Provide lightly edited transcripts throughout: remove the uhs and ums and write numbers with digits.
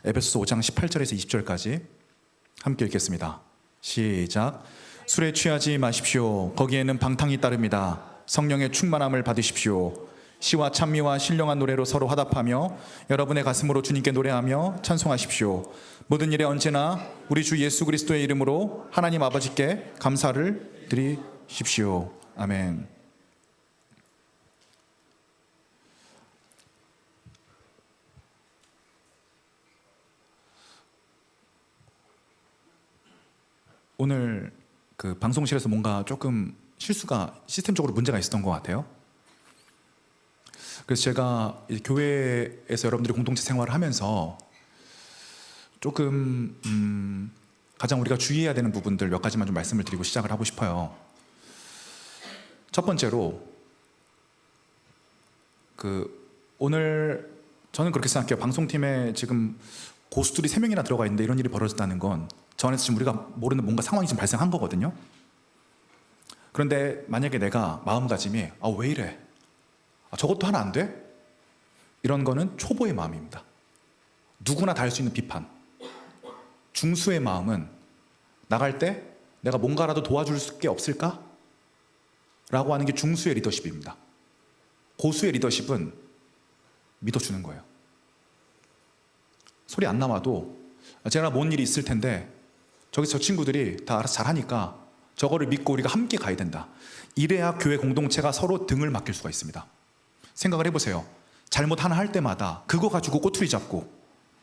에베소서 5장 18절에서 20절까지 함께 읽겠습니다. 시작. 술에 취하지 마십시오. 거기에는 방탕이 따릅니다. 성령의 충만함을 받으십시오. 시와 찬미와 신령한 노래로 서로 화답하며 여러분의 가슴으로 주님께 노래하며 찬송하십시오. 모든 일에 언제나 우리 주 예수 그리스도의 이름으로 하나님 아버지께 감사를 드리십시오. 아멘. 오늘 그 방송실에서 뭔가 조금 실수가 시스템적으로 문제가 있었던 것 같아요. 그래서 제가 교회에서 여러분들이 공동체 생활을 하면서 조금 가장 우리가 주의해야 되는 부분들 몇 가지만 좀 말씀을 드리고 시작을 하고 싶어요. 첫 번째로 오늘 저는 그렇게 생각해요. 방송팀에 지금 고수들이 3명이나 들어가 있는데 이런 일이 벌어졌다는 건 저 안에서 지금 우리가 모르는 뭔가 상황이 지금 발생한 거거든요. 그런데 만약에 내가 마음가짐이 왜 이래? 저것도 하나 안 돼? 이런 거는 초보의 마음입니다. 누구나 다 할 수 있는 비판. 중수의 마음은 나갈 때 내가 뭔가라도 도와줄 게 없을까? 라고 하는 게 중수의 리더십입니다. 고수의 리더십은 믿어주는 거예요. 소리 안 나와도 제가 뭔 일이 있을 텐데 저기 저 친구들이 다 알아서 잘하니까 저거를 믿고 우리가 함께 가야 된다. 이래야 교회 공동체가 서로 등을 맡길 수가 있습니다. 생각을 해보세요. 잘못 하나 할 때마다 그거 가지고 꼬투리 잡고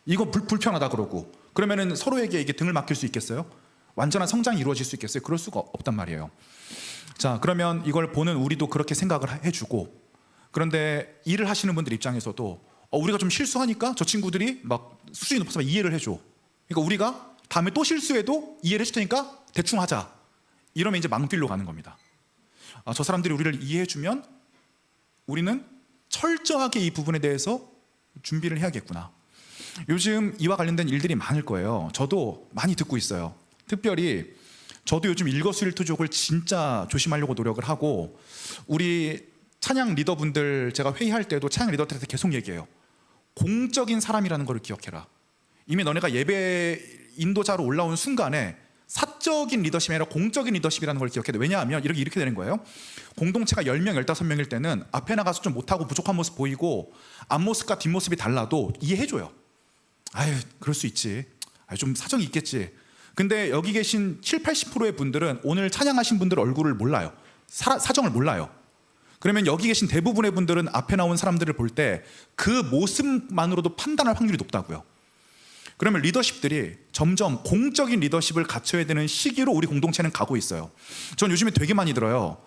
이거 불편하다 그러고 그러면은 서로에게 이게 등을 맡길 수 있겠어요? 완전한 성장이 이루어질 수 있겠어요? 그럴 수가 없단 말이에요. 자, 그러면 이걸 보는 우리도 그렇게 생각을 해주고, 그런데 일을 하시는 분들 입장에서도 우리가 좀 실수하니까 저 친구들이 막 수준이 높아서 이해를 해줘. 그러니까 우리가 다음에 또 실수해도 이해를 해줄 테니까 대충 하자. 이러면 이제 망필로 가는 겁니다. 저 사람들이 우리를 이해해주면 우리는 철저하게 이 부분에 대해서 준비를 해야겠구나. 요즘 이와 관련된 일들이 많을 거예요. 저도 많이 듣고 있어요. 특별히 저도 요즘 일거수일투족을 진짜 조심하려고 노력을 하고, 우리 찬양 리더분들 제가 회의할 때도 찬양 리더들한테 계속 얘기해요. 공적인 사람이라는 걸 기억해라. 이미 너네가 예배 인도자로 올라온 순간에 사적인 리더십이 아니라 공적인 리더십이라는 걸 기억해야 돼. 왜냐하면 이렇게 되는 거예요. 공동체가 10명, 15명일 때는 앞에 나가서 좀 못하고 부족한 모습 보이고 앞모습과 뒷모습이 달라도 이해해줘요. 아유, 그럴 수 있지. 좀 사정이 있겠지. 근데 여기 계신 70-80%의 분들은 오늘 찬양하신 분들 얼굴을 몰라요. 사정을 몰라요. 그러면 여기 계신 대부분의 분들은 앞에 나온 사람들을 볼 때 그 모습만으로도 판단할 확률이 높다고요. 그러면 리더십들이 점점 공적인 리더십을 갖춰야 되는 시기로 우리 공동체는 가고 있어요. 전 요즘에 되게 많이 들어요.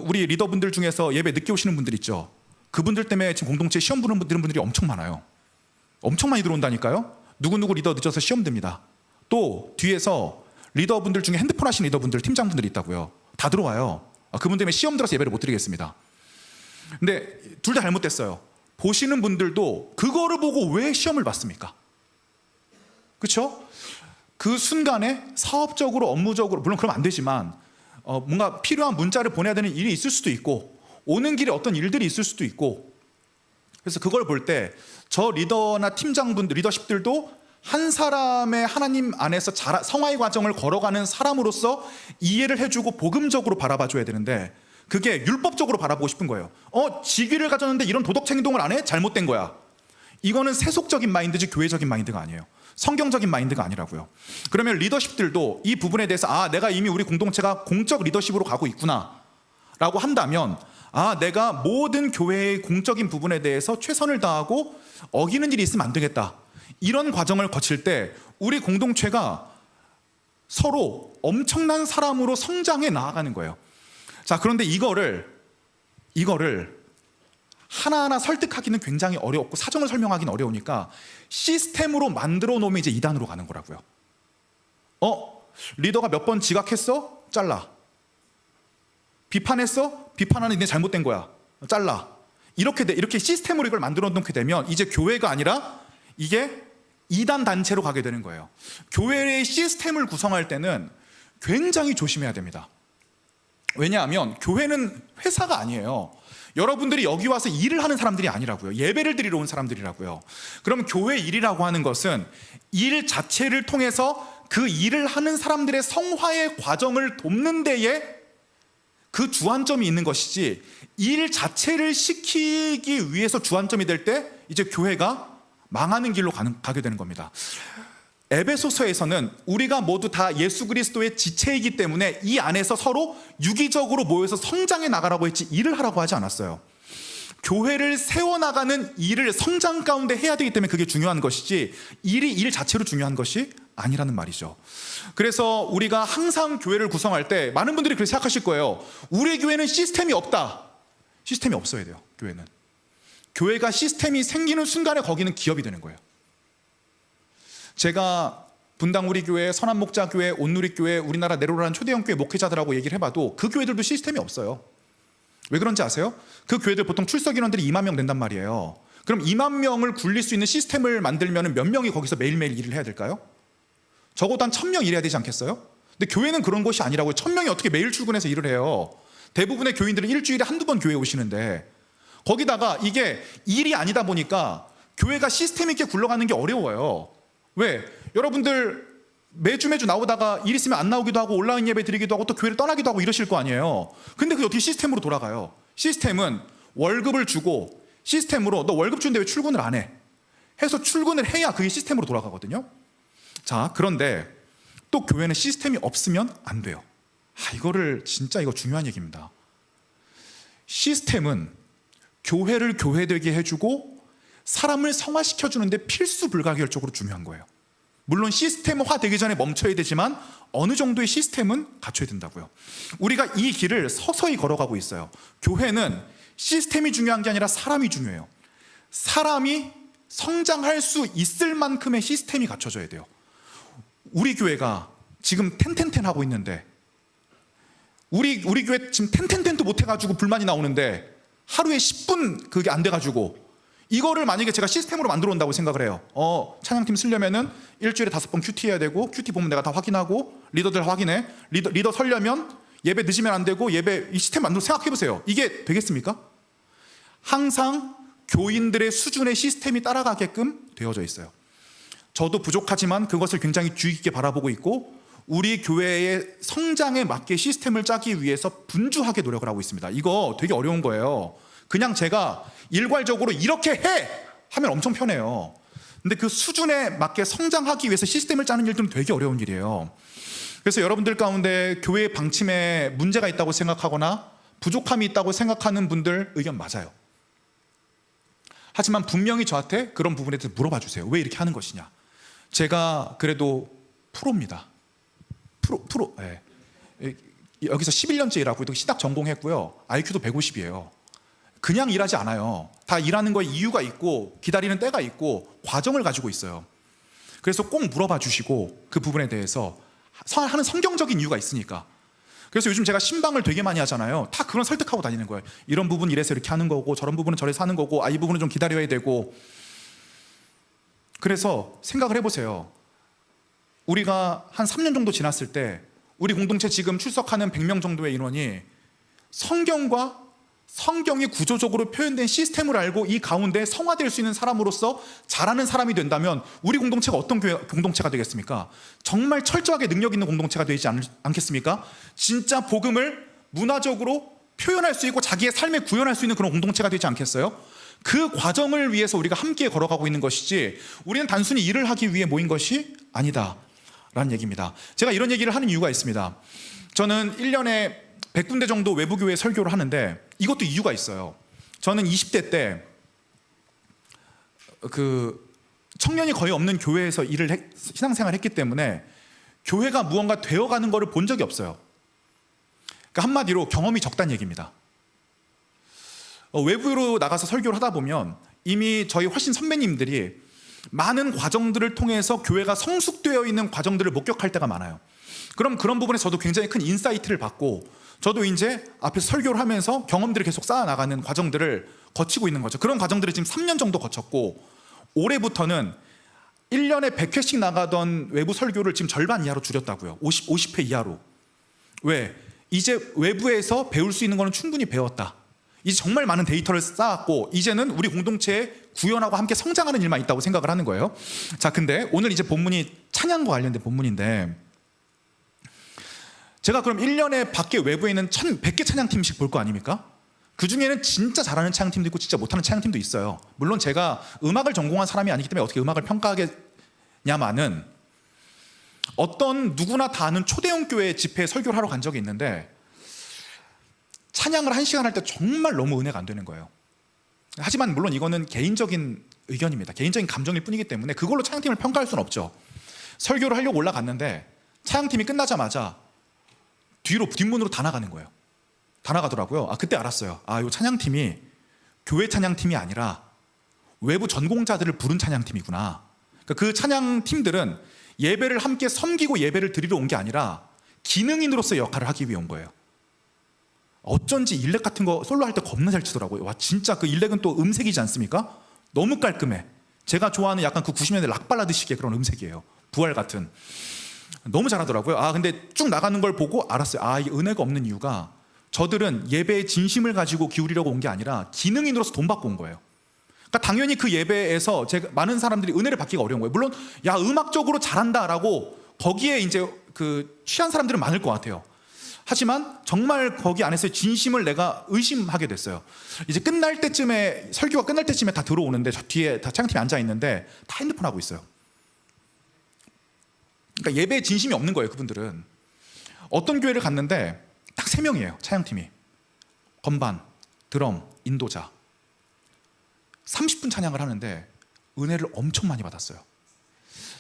우리 리더분들 중에서 예배 늦게 오시는 분들 있죠. 그분들 때문에 지금 공동체 시험 보는 분들이 엄청 많아요. 엄청 많이 들어온다니까요. 누구누구 리더 늦어서 시험 듭니다. 또 뒤에서 리더분들 중에 핸드폰 하시는 리더분들, 팀장분들이 있다고요. 다 들어와요. 그분 때문에 시험 들어서 예배를 못 드리겠습니다. 근데 둘 다 잘못됐어요. 보시는 분들도 그거를 보고 왜 시험을 봤습니까? 그렇죠? 그 순간에 사업적으로, 업무적으로, 물론 그러면 안 되지만 뭔가 필요한 문자를 보내야 되는 일이 있을 수도 있고 오는 길에 어떤 일들이 있을 수도 있고, 그래서 그걸 볼 때 저 리더나 팀장분들, 리더십들도 한 사람의 하나님 안에서 성화의 과정을 걸어가는 사람으로서 이해를 해주고 복음적으로 바라봐줘야 되는데 그게 율법적으로 바라보고 싶은 거예요. 직위를 가졌는데 이런 도덕적 행동을 안 해? 잘못된 거야. 이거는 세속적인 마인드지 교회적인 마인드가 아니에요. 성경적인 마인드가 아니라고요. 그러면 리더십들도 이 부분에 대해서 내가 이미 우리 공동체가 공적 리더십으로 가고 있구나 라고 한다면 내가 모든 교회의 공적인 부분에 대해서 최선을 다하고 어기는 일이 있으면 안 되겠다. 이런 과정을 거칠 때 우리 공동체가 서로 엄청난 사람으로 성장해 나아가는 거예요. 자, 그런데 이거를 하나하나 설득하기는 굉장히 어렵고 사정을 설명하기는 어려우니까 시스템으로 만들어 놓으면 이제 2단으로 가는 거라고요. 리더가 몇 번 지각했어? 잘라. 비판했어? 비판하는 게 잘못된 거야. 잘라. 이렇게 시스템으로 이걸 만들어 놓게 되면 이제 교회가 아니라 이게 2단 단체로 가게 되는 거예요. 교회의 시스템을 구성할 때는 굉장히 조심해야 됩니다. 왜냐하면 교회는 회사가 아니에요. 여러분들이 여기 와서 일을 하는 사람들이 아니라고요. 예배를 드리러 온 사람들이라고요. 그럼 교회 일이라고 하는 것은 일 자체를 통해서 그 일을 하는 사람들의 성화의 과정을 돕는 데에 그 주안점이 있는 것이지, 일 자체를 시키기 위해서 주안점이 될 때 이제 교회가 망하는 길로 가게 되는 겁니다. 에베소서에서는 우리가 모두 다 예수 그리스도의 지체이기 때문에 이 안에서 서로 유기적으로 모여서 성장해 나가라고 했지, 일을 하라고 하지 않았어요. 교회를 세워나가는 일을 성장 가운데 해야 되기 때문에 그게 중요한 것이지, 일이 일 자체로 중요한 것이 아니라는 말이죠. 그래서 우리가 항상 교회를 구성할 때 많은 분들이 그렇게 생각하실 거예요. 우리 교회는 시스템이 없다. 시스템이 없어야 돼요. 교회는, 교회가 시스템이 생기는 순간에 거기는 기업이 되는 거예요. 제가 분당 우리 교회, 선한목자교회, 온누리교회, 우리나라 네로라는 초대형 교회 목회자들하고 얘기를 해봐도 그 교회들도 시스템이 없어요. 왜 그런지 아세요? 그 교회들 보통 출석 인원들이 2만 명 된단 말이에요. 그럼 2만 명을 굴릴 수 있는 시스템을 만들면 몇 명이 거기서 매일매일 일을 해야 될까요? 적어도 한 1,000명 일해야 되지 않겠어요? 근데 교회는 그런 것이 아니라고요. 1,000명이 어떻게 매일 출근해서 일을 해요? 대부분의 교인들은 일주일에 한두 번 교회에 오시는데, 거기다가 이게 일이 아니다 보니까 교회가 시스템 있게 굴러가는 게 어려워요. 왜? 여러분들 매주 나오다가 일 있으면 안 나오기도 하고 온라인 예배 드리기도 하고 또 교회를 떠나기도 하고 이러실 거 아니에요. 근데 그게 어떻게 시스템으로 돌아가요? 시스템은 월급을 주고, 시스템으로 너 월급 주는데 왜 출근을 안 해? 해서 출근을 해야 그게 시스템으로 돌아가거든요. 자, 그런데 또 교회는 시스템이 없으면 안 돼요. 이거를 진짜 이거 중요한 얘기입니다. 시스템은 교회를 교회되게 해주고 사람을 성화시켜주는데 필수 불가결적으로 중요한 거예요. 물론 시스템화 되기 전에 멈춰야 되지만 어느 정도의 시스템은 갖춰야 된다고요. 우리가 이 길을 서서히 걸어가고 있어요. 교회는 시스템이 중요한 게 아니라 사람이 중요해요. 사람이 성장할 수 있을 만큼의 시스템이 갖춰져야 돼요. 우리 교회가 지금 텐텐텐 하고 있는데, 우리 교회 지금 텐텐텐도 못 해가지고 불만이 나오는데 하루에 10분 그게 안 돼가지고, 이거를 만약에 제가 시스템으로 만들어 온다고 생각을 해요. 찬양팀 쓰려면은 일주일에 5번 큐티 해야 되고, 큐티 보면 내가 다 확인하고, 리더들 확인해. 리더 서려면 예배 늦으면 안 되고, 예배 이 시스템 만들어 생각해 보세요. 이게 되겠습니까? 항상 교인들의 수준의 시스템이 따라가게끔 되어져 있어요. 저도 부족하지만 그것을 굉장히 주의 깊게 바라보고 있고, 우리 교회의 성장에 맞게 시스템을 짜기 위해서 분주하게 노력을 하고 있습니다. 이거 되게 어려운 거예요. 그냥 제가 일괄적으로 이렇게 해! 하면 엄청 편해요. 근데 그 수준에 맞게 성장하기 위해서 시스템을 짜는 일들은 되게 어려운 일이에요. 그래서 여러분들 가운데 교회의 방침에 문제가 있다고 생각하거나 부족함이 있다고 생각하는 분들 의견 맞아요. 하지만 분명히 저한테 그런 부분에 대해서 물어봐 주세요. 왜 이렇게 하는 것이냐. 제가 그래도 프로입니다. 프로. 네. 여기서 11년째 일하고 있고 신학 전공했고요. IQ도 150이에요. 그냥 일하지 않아요. 다 일하는 거에 이유가 있고 기다리는 때가 있고 과정을 가지고 있어요. 그래서 꼭 물어봐 주시고 그 부분에 대해서 하는 성경적인 이유가 있으니까. 그래서 요즘 제가 신방을 되게 많이 하잖아요. 다 그런 설득하고 다니는 거예요. 이런 부분 이래서 이렇게 하는 거고, 저런 부분은 저래서 하는 거고, 이 부분은 좀 기다려야 되고. 그래서 생각을 해보세요. 우리가 한 3년 정도 지났을 때 우리 공동체 지금 출석하는 100명 정도의 인원이 성경과 성경이 구조적으로 표현된 시스템을 알고 이 가운데 성화될 수 있는 사람으로서 자라는 사람이 된다면 우리 공동체가 어떤 공동체가 되겠습니까? 정말 철저하게 능력 있는 공동체가 되지 않겠습니까? 진짜 복음을 문화적으로 표현할 수 있고 자기의 삶에 구현할 수 있는 그런 공동체가 되지 않겠어요? 그 과정을 위해서 우리가 함께 걸어가고 있는 것이지, 우리는 단순히 일을 하기 위해 모인 것이 아니다 라는 얘기입니다. 제가 이런 얘기를 하는 이유가 있습니다. 저는 1년에 100군데 정도 외부교회 설교를 하는데 이것도 이유가 있어요. 저는 20대 때 청년이 거의 없는 교회에서 신앙생활을 했기 때문에 교회가 무언가 되어가는 것을 본 적이 없어요. 그러니까 한마디로 경험이 적다는 얘기입니다. 외부로 나가서 설교를 하다 보면 이미 저희 훨씬 선배님들이 많은 과정들을 통해서 교회가 성숙되어 있는 과정들을 목격할 때가 많아요. 그럼 그런 부분에 저도 굉장히 큰 인사이트를 받고, 저도 이제 앞에서 설교를 하면서 경험들을 계속 쌓아나가는 과정들을 거치고 있는 거죠. 그런 과정들을 지금 3년 정도 거쳤고, 올해부터는 1년에 100회씩 나가던 외부 설교를 지금 절반 이하로 줄였다고요. 50회 이하로. 왜? 이제 외부에서 배울 수 있는 거는 충분히 배웠다. 이제 정말 많은 데이터를 쌓았고 이제는 우리 공동체에 구현하고 함께 성장하는 일만 있다고 생각을 하는 거예요. 자, 근데 오늘 이제 본문이 찬양과 관련된 본문인데, 제가 그럼 1년에 밖에 외부에 있는 100개 찬양팀씩 볼 거 아닙니까? 그 중에는 진짜 잘하는 찬양팀도 있고 진짜 못하는 찬양팀도 있어요. 물론 제가 음악을 전공한 사람이 아니기 때문에 어떻게 음악을 평가하겠냐마는, 어떤 누구나 다 아는 초대형 교회 집회에 설교를 하러 간 적이 있는데 찬양을 1시간 할 때 정말 너무 은혜가 안 되는 거예요. 하지만 물론 이거는 개인적인 의견입니다. 개인적인 감정일 뿐이기 때문에 그걸로 찬양팀을 평가할 수는 없죠. 설교를 하려고 올라갔는데 찬양팀이 끝나자마자 뒷문으로 다 나가는 거예요. 다 나가더라고요. 그때 알았어요. 이 찬양팀이 교회 찬양팀이 아니라 외부 전공자들을 부른 찬양팀이구나. 그러니까 그 찬양팀들은 예배를 함께 섬기고 예배를 드리러 온 게 아니라 기능인으로서의 역할을 하기 위해 온 거예요. 어쩐지 일렉 같은 거 솔로 할 때 겁나 잘 치더라고요. 와, 진짜 그 일렉은 또 음색이지 않습니까? 너무 깔끔해. 제가 좋아하는 약간 그 90년대 락발라드식의 그런 음색이에요. 부활 같은. 너무 잘하더라고요. 근데 쭉 나가는 걸 보고 알았어요. 이 은혜가 없는 이유가, 저들은 예배에 진심을 가지고 기울이려고 온 게 아니라 기능인으로서 돈 받고 온 거예요. 그러니까 당연히 그 예배에서 많은 사람들이 은혜를 받기가 어려운 거예요. 물론 음악적으로 잘한다라고 거기에 이제 그 취한 사람들은 많을 것 같아요. 하지만 정말 거기 안에서 진심을 내가 의심하게 됐어요. 이제 끝날 때쯤에, 설교가 끝날 때쯤에 다 들어오는데 저 뒤에 다 찬양팀이 앉아 있는데 다 핸드폰 하고 있어요. 그러니까 예배에 진심이 없는 거예요, 그분들은. 어떤 교회를 갔는데 딱 3명이에요, 찬양팀이. 건반, 드럼, 인도자. 30분 찬양을 하는데 은혜를 엄청 많이 받았어요.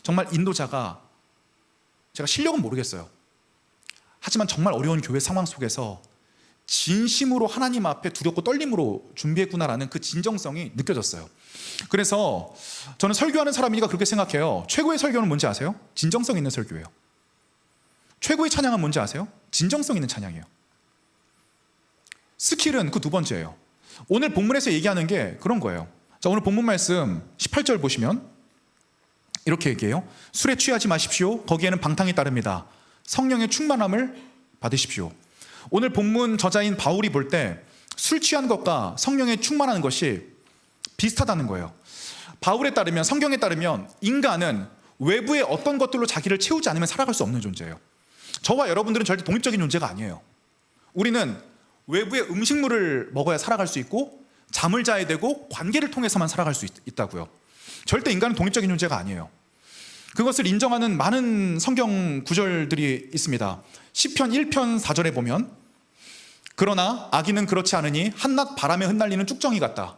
정말 인도자가, 제가 실력은 모르겠어요. 하지만 정말 어려운 교회 상황 속에서 진심으로 하나님 앞에 두렵고 떨림으로 준비했구나라는 그 진정성이 느껴졌어요. 그래서 저는 설교하는 사람이니까 그렇게 생각해요. 최고의 설교는 뭔지 아세요? 진정성 있는 설교예요. 최고의 찬양은 뭔지 아세요? 진정성 있는 찬양이에요. 스킬은 그 두 번째예요. 오늘 본문에서 얘기하는 게 그런 거예요. 자, 오늘 본문 말씀 18절 보시면 이렇게 얘기해요. 술에 취하지 마십시오. 거기에는 방탕이 따릅니다. 성령의 충만함을 받으십시오. 오늘 본문 저자인 바울이 볼 때 술 취한 것과 성령에 충만하는 것이 비슷하다는 거예요. 바울에 따르면, 성경에 따르면 인간은 외부의 어떤 것들로 자기를 채우지 않으면 살아갈 수 없는 존재예요. 저와 여러분들은 절대 독립적인 존재가 아니에요. 우리는 외부의 음식물을 먹어야 살아갈 수 있고 잠을 자야 되고 관계를 통해서만 살아갈 수 있다고요. 절대 인간은 독립적인 존재가 아니에요. 그것을 인정하는 많은 성경 구절들이 있습니다. 시편 1편 4절에 보면, 그러나 악인은 그렇지 않으니 한낱 바람에 흩날리는 쭉정이 같다.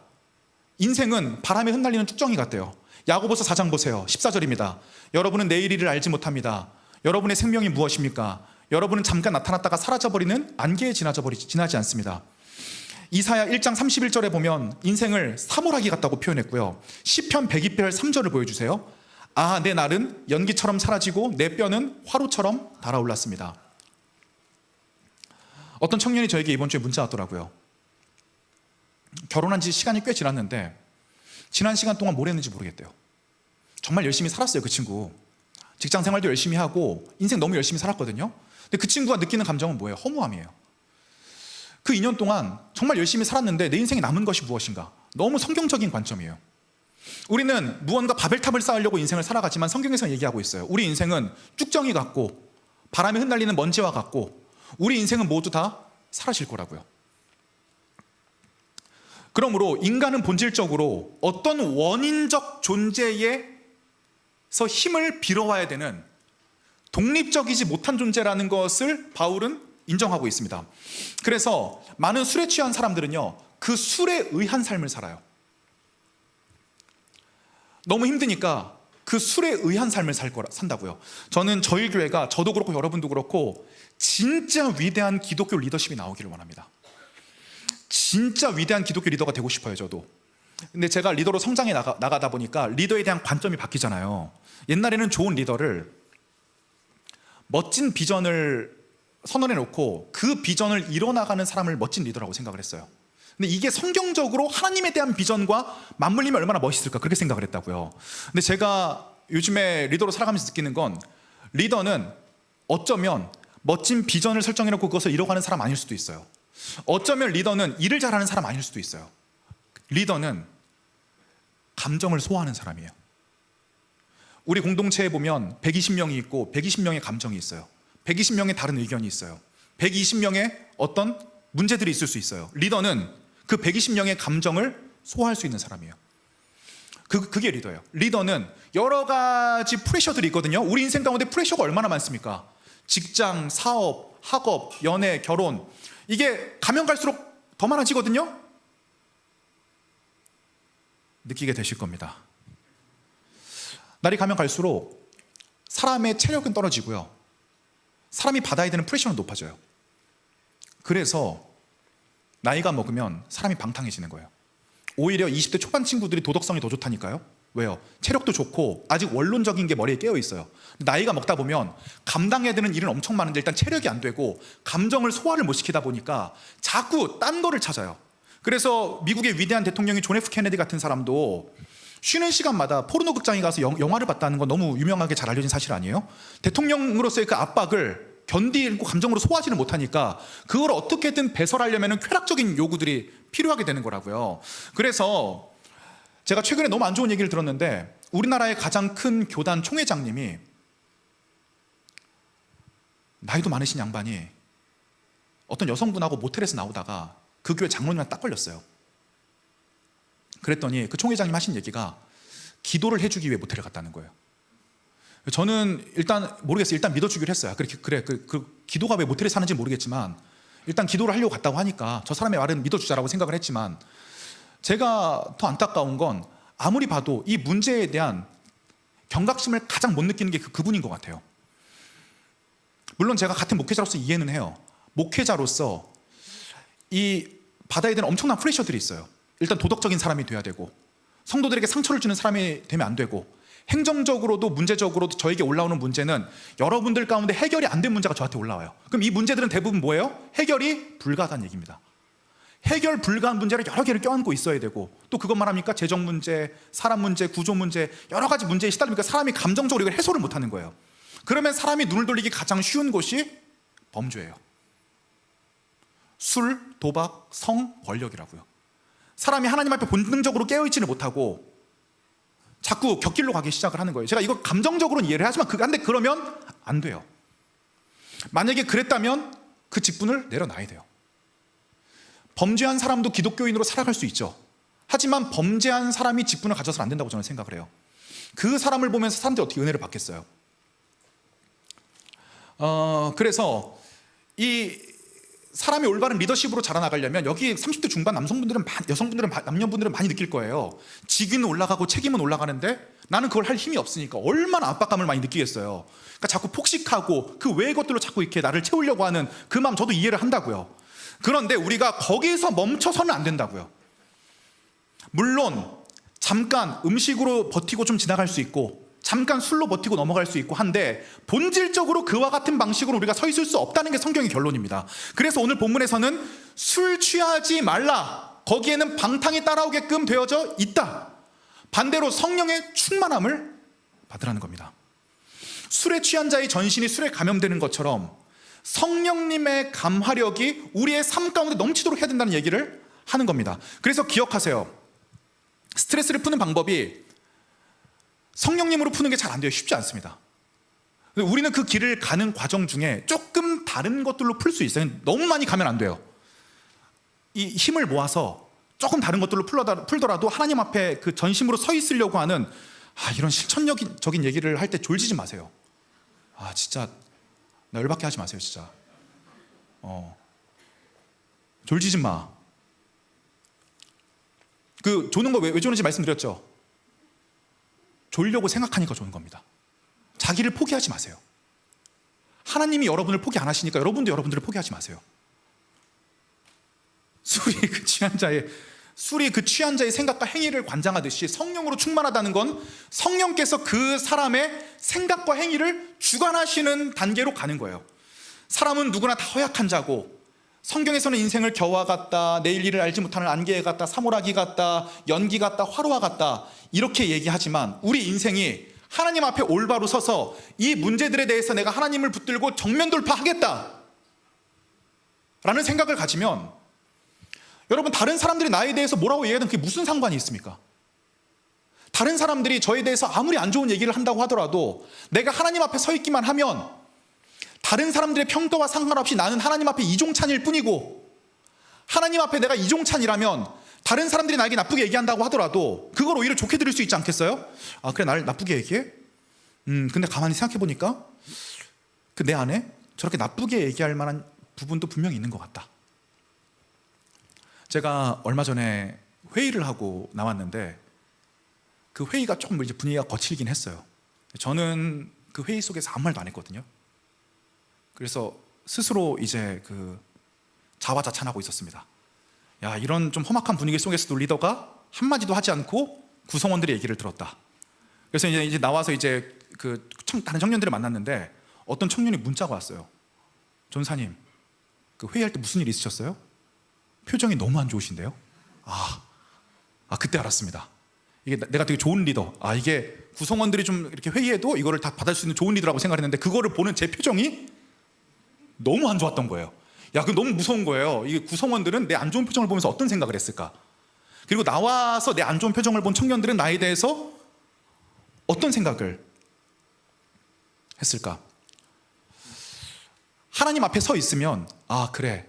인생은 바람에 흩날리는 쭉정이 같대요. 야고보서 4장 보세요. 14절입니다. 여러분은 내일 일을 알지 못합니다. 여러분의 생명이 무엇입니까? 여러분은 잠깐 나타났다가 사라져버리는 안개에 지나지 않습니다. 이사야 1장 31절에 보면 인생을 사물하기 같다고 표현했고요. 시편 102편 3절을 보여주세요. 내 날은 연기처럼 사라지고 내 뼈는 화로처럼 달아올랐습니다. 어떤 청년이 저에게 이번 주에 문자 왔더라고요. 결혼한 지 시간이 꽤 지났는데 지난 시간 동안 뭘 했는지 모르겠대요. 정말 열심히 살았어요, 그 친구. 직장 생활도 열심히 하고 인생 너무 열심히 살았거든요. 근데 그 친구가 느끼는 감정은 뭐예요? 허무함이에요. 그 2년 동안 정말 열심히 살았는데 내 인생에 남은 것이 무엇인가? 너무 성경적인 관점이에요. 우리는 무언가 바벨탑을 쌓으려고 인생을 살아가지만 성경에서 얘기하고 있어요. 우리 인생은 쭉정이 같고 바람에 흩날리는 먼지와 같고 우리 인생은 모두 다 사라질 거라고요. 그러므로 인간은 본질적으로 어떤 원인적 존재에서 힘을 빌어와야 되는 독립적이지 못한 존재라는 것을 바울은 인정하고 있습니다. 그래서 많은 술에 취한 사람들은요, 그 술에 의한 삶을 살아요. 너무 힘드니까 그 술에 의한 삶을 산다고요. 저는 저희 교회가, 저도 그렇고 여러분도 그렇고 진짜 위대한 기독교 리더십이 나오기를 원합니다. 진짜 위대한 기독교 리더가 되고 싶어요, 저도. 근데 제가 리더로 성장해 나가다 보니까 리더에 대한 관점이 바뀌잖아요. 옛날에는 좋은 리더를 멋진 비전을 선언해 놓고 그 비전을 이뤄나가는 사람을 멋진 리더라고 생각을 했어요. 근데 이게 성경적으로 하나님에 대한 비전과 맞물리면 얼마나 멋있을까, 그렇게 생각을 했다고요. 근데 제가 요즘에 리더로 살아가면서 느끼는 건, 리더는 어쩌면 멋진 비전을 설정해 놓고 그것을 이뤄가는 사람 아닐 수도 있어요. 어쩌면 리더는 일을 잘하는 사람 아닐 수도 있어요. 리더는 감정을 소화하는 사람이에요. 우리 공동체에 보면 120명이 있고 120명의 감정이 있어요. 120명의 다른 의견이 있어요. 120명의 어떤 문제들이 있을 수 있어요. 리더는 그 120명의 감정을 소화할 수 있는 사람이에요. 그게 리더예요. 리더는 여러 가지 프레셔들이 있거든요. 우리 인생 가운데 프레셔가 얼마나 많습니까? 직장, 사업, 학업, 연애, 결혼, 이게 가면 갈수록 더 많아지거든요. 느끼게 되실 겁니다. 날이 가면 갈수록 사람의 체력은 떨어지고요, 사람이 받아야 되는 프레셔는 높아져요. 그래서 나이가 먹으면 사람이 방탕해지는 거예요. 오히려 20대 초반 친구들이 도덕성이 더 좋다니까요. 왜요? 체력도 좋고 아직 원론적인 게 머리에 깨어 있어요. 나이가 먹다 보면 감당해야 되는 일은 엄청 많은데 일단 체력이 안 되고 감정을 소화를 못 시키다 보니까 자꾸 딴 거를 찾아요. 그래서 미국의 위대한 대통령이 존 F 케네디 같은 사람도 쉬는 시간마다 포르노 극장에 가서 영화를 봤다는 건 너무 유명하게 잘 알려진 사실 아니에요? 대통령으로서의 그 압박을 견디고 감정으로 소화하지를 못하니까 그걸 어떻게든 배설하려면 쾌락적인 요구들이 필요하게 되는 거라고요. 그래서 제가 최근에 너무 안 좋은 얘기를 들었는데, 우리나라의 가장 큰 교단 총회장님이, 나이도 많으신 양반이 어떤 여성분하고 모텔에서 나오다가 그 교회 장로님랑 딱 걸렸어요. 그랬더니 그 총회장님 하신 얘기가 기도를 해주기 위해 모텔에 갔다는 거예요. 저는 일단 모르겠어요. 일단 믿어주기로 했어요. 그래, 그 기도가 왜 모텔에 사는지 모르겠지만 일단 기도를 하려고 갔다고 하니까 저 사람의 말은 믿어주자라고 생각을 했지만, 제가 더 안타까운 건 아무리 봐도 이 문제에 대한 경각심을 가장 못 느끼는 게 그분인 것 같아요. 물론 제가 같은 목회자로서 이해는 해요. 목회자로서 이 받아야 되는 엄청난 프레셔들이 있어요. 일단 도덕적인 사람이 돼야 되고, 성도들에게 상처를 주는 사람이 되면 안 되고, 행정적으로도 문제적으로도 저에게 올라오는 문제는 여러분들 가운데 해결이 안 된 문제가 저한테 올라와요. 그럼 이 문제들은 대부분 뭐예요? 해결이 불가하다는 얘기입니다. 해결 불가한 문제를 여러 개를 껴안고 있어야 되고, 또 그것만 합니까? 재정 문제, 사람 문제, 구조 문제, 여러 가지 문제에 시달리니까 사람이 감정적으로 이걸 해소를 못하는 거예요. 그러면 사람이 눈을 돌리기 가장 쉬운 곳이 범죄예요. 술, 도박, 성, 권력이라고요. 사람이 하나님 앞에 본능적으로 깨어있지는 못하고 자꾸 곁길로 가기 시작을 하는 거예요. 제가 이거 감정적으로는 이해를 하지만 근데 그러면 안 돼요. 만약에 그랬다면 그 직분을 내려놔야 돼요. 범죄한 사람도 기독교인으로 살아갈 수 있죠. 하지만 범죄한 사람이 직분을 가져서는 안 된다고 저는 생각을 해요. 그 사람을 보면서 사람들이 어떻게 은혜를 받겠어요? 그래서 이 사람이 올바른 리더십으로 자라나가려면, 여기 30대 중반 남녀분들은 많이 느낄 거예요. 직위는 올라가고 책임은 올라가는데 나는 그걸 할 힘이 없으니까 얼마나 압박감을 많이 느끼겠어요. 그러니까 자꾸 폭식하고 그 외의 것들로 자꾸 이렇게 나를 채우려고 하는 그 마음 저도 이해를 한다고요. 그런데 우리가 거기서 멈춰서는 안 된다고요. 물론 잠깐 음식으로 버티고 좀 지나갈 수 있고, 잠깐 술로 버티고 넘어갈 수 있고 한데, 본질적으로 그와 같은 방식으로 우리가 서 있을 수 없다는 게 성경의 결론입니다. 그래서 오늘 본문에서는 술 취하지 말라, 거기에는 방탕이 따라오게끔 되어져 있다. 반대로 성령의 충만함을 받으라는 겁니다. 술에 취한 자의 전신이 술에 감염되는 것처럼 성령님의 감화력이 우리의 삶 가운데 넘치도록 해야 된다는 얘기를 하는 겁니다. 그래서 기억하세요. 스트레스를 푸는 방법이 성령님으로 푸는 게 잘 안 돼요. 쉽지 않습니다. 우리는 그 길을 가는 과정 중에 조금 다른 것들로 풀 수 있어요. 너무 많이 가면 안 돼요. 이 힘을 모아서 조금 다른 것들로 풀더라도 하나님 앞에 그 전심으로 서 있으려고 하는 이런 실천적인 얘기를 할 때 졸지지 마세요. 진짜 나 열받게 하지 마세요. 진짜 졸지지 마. 그 조는 거 왜 조는지 말씀드렸죠. 졸려고 생각하니까 조는 겁니다. 자기를 포기하지 마세요. 하나님이 여러분을 포기 안 하시니까 여러분도 여러분들을 포기하지 마세요. 술이 그 취한 자의 생각과 행위를 관장하듯이 성령으로 충만하다는 건 성령께서 그 사람의 생각과 행위를 주관하시는 단계로 가는 거예요. 사람은 누구나 다 허약한 자고, 성경에서는 인생을 겨와 같다, 내일 일을 알지 못하는 안개 같다, 사물아기 같다, 연기 같다, 화로와 같다, 이렇게 얘기하지만 우리 인생이 하나님 앞에 올바로 서서 이 문제들에 대해서 내가 하나님을 붙들고 정면 돌파하겠다, 라는 생각을 가지면 여러분, 다른 사람들이 나에 대해서 뭐라고 얘기하든 그게 무슨 상관이 있습니까? 다른 사람들이 저에 대해서 아무리 안 좋은 얘기를 한다고 하더라도 내가 하나님 앞에 서 있기만 하면 다른 사람들의 평가와 상관없이 나는 하나님 앞에 이종찬일 뿐이고, 하나님 앞에 내가 이종찬이라면 다른 사람들이 나에게 나쁘게 얘기한다고 하더라도 그걸 오히려 좋게 들을 수 있지 않겠어요? 아, 그래, 날 나쁘게 얘기해? 근데 가만히 생각해보니까 그 내 안에 저렇게 나쁘게 얘기할 만한 부분도 분명히 있는 것 같다. 제가 얼마 전에 회의를 하고 나왔는데 그 회의가 조금 이제 분위기가 거칠긴 했어요. 저는 그 회의 속에서 아무 말도 안 했거든요. 그래서 스스로 이제 그 자화자찬하고 있었습니다. 야, 이런 좀 험악한 분위기 속에서도 리더가 한마디도 하지 않고 구성원들의 얘기를 들었다. 그래서 이제 나와서 이제 그 다른 청년들을 만났는데 어떤 청년이 문자가 왔어요. 전사님, 그 회의할 때 무슨 일 있으셨어요? 표정이 너무 안 좋으신데요? 그때 알았습니다. 이게 내가 되게 좋은 리더, 이게 구성원들이 좀 이렇게 회의해도 이거를 다 받을 수 있는 좋은 리더라고 생각했는데 그거를 보는 제 표정이 너무 안 좋았던 거예요. 야, 그 너무 무서운 거예요. 이게 구성원들은 내 안 좋은 표정을 보면서 어떤 생각을 했을까? 그리고 나와서 내 안 좋은 표정을 본 청년들은 나에 대해서 어떤 생각을 했을까? 하나님 앞에 서 있으면 그래,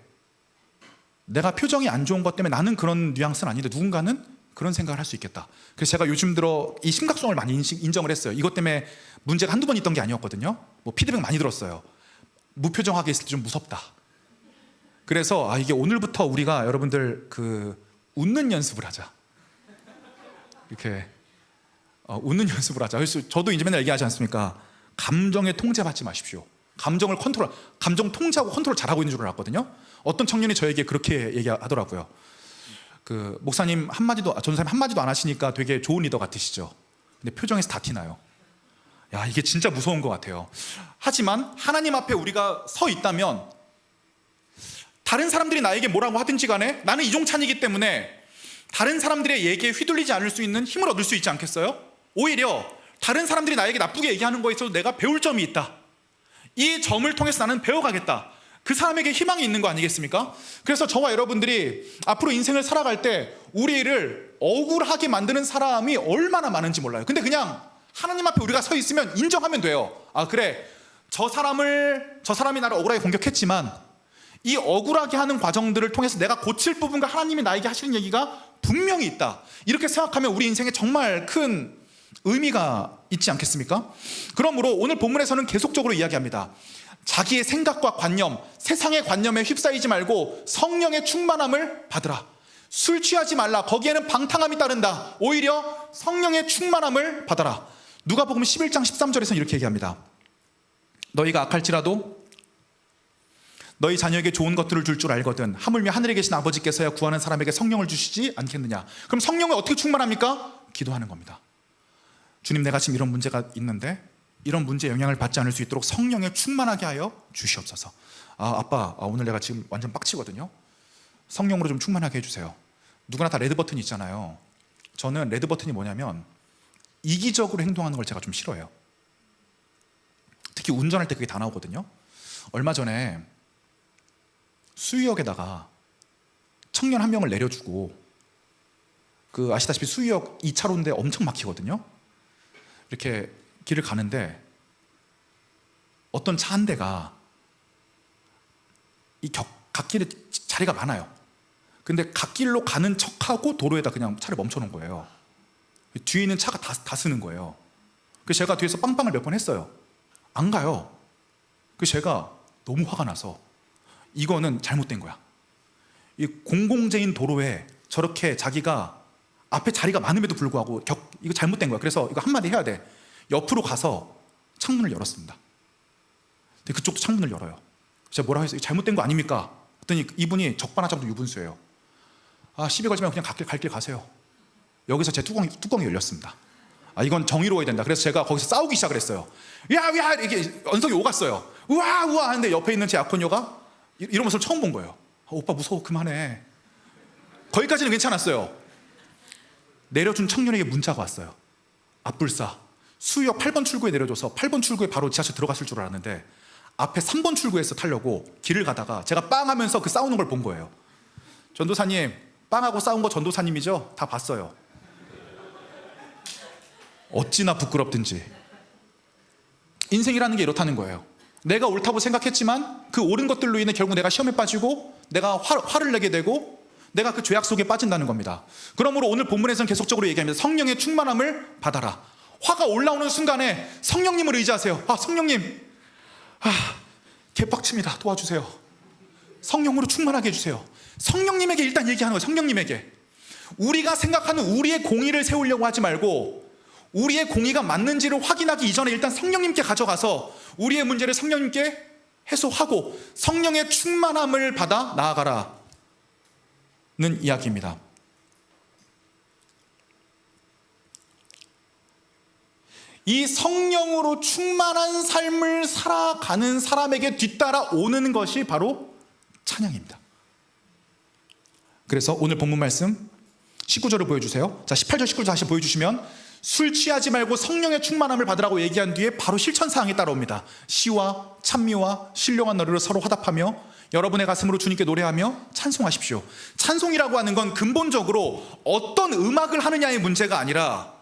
내가 표정이 안 좋은 것 때문에 나는 그런 뉘앙스는 아닌데 누군가는 그런 생각을 할 수 있겠다. 그래서 제가 요즘 들어 이 심각성을 많이 인정을 했어요. 이것 때문에 문제가 한두 번 있던 게 아니었거든요. 뭐 피드백 많이 들었어요. 무표정하게 있을 때 좀 무섭다. 그래서 이게 오늘부터 우리가 여러분들 그 웃는 연습을 하자. 이렇게 웃는 연습을 하자. 그래서 저도 이제 맨날 얘기하지 않습니까? 감정에 통제받지 마십시오. 감정 통제하고 컨트롤 잘하고 있는 줄 알았거든요. 어떤 청년이 저에게 그렇게 얘기하더라고요. 그 목사님 전사님 한마디도 안 하시니까 되게 좋은 리더 같으시죠. 근데 표정에서 다 티나요. 야, 이게 진짜 무서운 것 같아요. 하지만 하나님 앞에 우리가 서 있다면 다른 사람들이 나에게 뭐라고 하든지 간에 나는 이종찬이기 때문에 다른 사람들의 얘기에 휘둘리지 않을 수 있는 힘을 얻을 수 있지 않겠어요? 오히려 다른 사람들이 나에게 나쁘게 얘기하는 거에 있어서 내가 배울 점이 있다. 이 점을 통해서 나는 배워가겠다. 그 사람에게 희망이 있는 거 아니겠습니까? 그래서 저와 여러분들이 앞으로 인생을 살아갈 때 우리를 억울하게 만드는 사람이 얼마나 많은지 몰라요. 근데 그냥 하나님 앞에 우리가 서 있으면 인정하면 돼요. 그래, 저 사람이 나를 억울하게 공격했지만 이 억울하게 하는 과정들을 통해서 내가 고칠 부분과 하나님이 나에게 하시는 얘기가 분명히 있다. 이렇게 생각하면 우리 인생에 정말 큰 의미가 있지 않겠습니까? 그러므로 오늘 본문에서는 계속적으로 이야기합니다. 자기의 생각과 관념, 세상의 관념에 휩싸이지 말고 성령의 충만함을 받으라. 술 취하지 말라. 거기에는 방탕함이 따른다. 오히려 성령의 충만함을 받아라. 누가복음 11장 13절에서는 이렇게 얘기합니다. 너희가 악할지라도 너희 자녀에게 좋은 것들을 줄 줄 알거든 하물며 하늘에 계신 아버지께서야 구하는 사람에게 성령을 주시지 않겠느냐. 그럼 성령을 어떻게 충만합니까? 기도하는 겁니다. 주님, 내가 지금 이런 문제가 있는데 이런 문제에 영향을 받지 않을 수 있도록 성령에 충만하게 하여 주시옵소서. 아빠, 오늘 내가 지금 완전 빡치거든요. 성령으로 좀 충만하게 해주세요. 누구나 다 레드 버튼이 있잖아요. 저는 레드 버튼이 뭐냐면 이기적으로 행동하는 걸 제가 좀 싫어해요. 특히 운전할 때 그게 다 나오거든요. 얼마 전에 수유역에다가 청년 한 명을 내려주고, 그 아시다시피 수유역 2차로인데 엄청 막히거든요. 이렇게 길을 가는데 어떤 차 한 대가 이 갓길에 자리가 많아요. 근데 갓길로 가는 척하고 도로에다 그냥 차를 멈춰놓은 거예요. 뒤에 있는 차가 다 쓰는 거예요. 그래서 제가 뒤에서 빵빵을 몇 번 했어요. 안 가요. 그래서 제가 너무 화가 나서 이거는 잘못된 거야. 이 공공재인 도로에 저렇게 자기가 앞에 자리가 많음에도 불구하고 이거 잘못된 거야. 그래서 이거 한마디 해야 돼. 옆으로 가서 창문을 열었습니다. 근데 그쪽도 창문을 열어요. 제가 뭐라고 해서 잘못된 거 아닙니까? 그랬더니 이분이 적반하장도 유분수예요. 시비 걸지 말고 그냥 갈 길 가세요. 여기서 제 뚜껑이 열렸습니다. 이건 정의로워야 된다. 그래서 제가 거기서 싸우기 시작을 했어요. 야, 이게 언성이 오갔어요. 우와 하는데 옆에 있는 제 약혼녀가 이런 모습을 처음 본 거예요. 오빠 무서워, 그만해. 거기까지는 괜찮았어요. 내려준 청년에게 문자가 왔어요. 앞불사, 수유역 8번 출구에 내려줘서 8번 출구에 바로 지하철 들어갔을 줄 알았는데 앞에 3번 출구에서 타려고 길을 가다가 제가 빵 하면서 그 싸우는 걸 본 거예요. 전도사님, 빵하고 싸운 거 전도사님이죠? 다 봤어요. 어찌나 부끄럽든지. 인생이라는 게 이렇다는 거예요. 내가 옳다고 생각했지만 그 옳은 것들로 인해 결국 내가 시험에 빠지고 내가 화를 내게 되고 내가 그 죄악 속에 빠진다는 겁니다. 그러므로 오늘 본문에서는 계속적으로 얘기합니다. 성령의 충만함을 받아라. 화가 올라오는 순간에 성령님을 의지하세요. 성령님, 개빡칩니다. 도와주세요. 성령으로 충만하게 해주세요. 성령님에게 일단 얘기하는 거예요. 성령님에게. 우리가 생각하는 우리의 공의를 세우려고 하지 말고 우리의 공의가 맞는지를 확인하기 이전에 일단 성령님께 가져가서 우리의 문제를 성령님께 해소하고 성령의 충만함을 받아 나아가라는 이야기입니다. 이 성령으로 충만한 삶을 살아가는 사람에게 뒤따라 오는 것이 바로 찬양입니다. 그래서 오늘 본문 말씀 19절을 보여주세요. 자, 18절 19절 다시 보여주시면 술 취하지 말고 성령의 충만함을 받으라고 얘기한 뒤에 바로 실천사항이 따라옵니다. 시와 찬미와 신령한 노래로 서로 화답하며 여러분의 가슴으로 주님께 노래하며 찬송하십시오. 찬송이라고 하는 건 근본적으로 어떤 음악을 하느냐의 문제가 아니라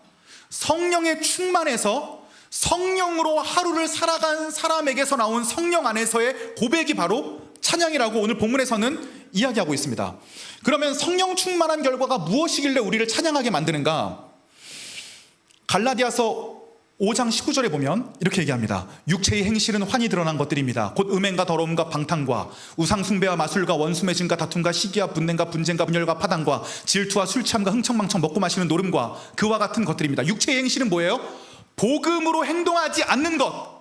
성령의 충만해서 성령으로 하루를 살아간 사람에게서 나온 성령 안에서의 고백이 바로 찬양이라고 오늘 본문에서는 이야기하고 있습니다. 그러면 성령 충만한 결과가 무엇이길래 우리를 찬양하게 만드는가? 갈라디아서 5장 19절에 보면 이렇게 얘기합니다. 육체의 행실은 환히 드러난 것들입니다. 곧 음행과 더러움과 방탕과 우상 숭배와 마술과 원수 맺음과 다툼과 시기와 분냄과 분쟁과 분열과 파당과 질투와 술 취함과 흥청망청 먹고 마시는 노름과 그와 같은 것들입니다. 육체의 행실은 뭐예요? 복음으로 행동하지 않는 것,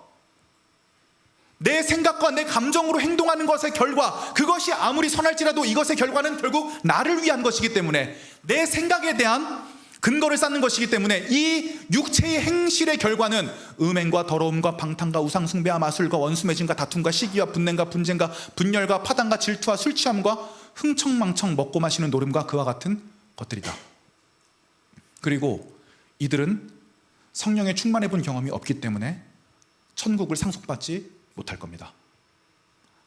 내 생각과 내 감정으로 행동하는 것의 결과, 그것이 아무리 선할지라도 이것의 결과는 결국 나를 위한 것이기 때문에 내 생각에 대한 근거를 쌓는 것이기 때문에 이 육체의 행실의 결과는 음행과 더러움과 방탕과 우상숭배와 마술과 원수매짐과 다툼과 시기와 분냄과 분쟁과 분열과 파당과 질투와 술 취함과 흥청망청 먹고 마시는 노름과 그와 같은 것들이다. 그리고 이들은 성령에 충만해 본 경험이 없기 때문에 천국을 상속받지 못할 겁니다.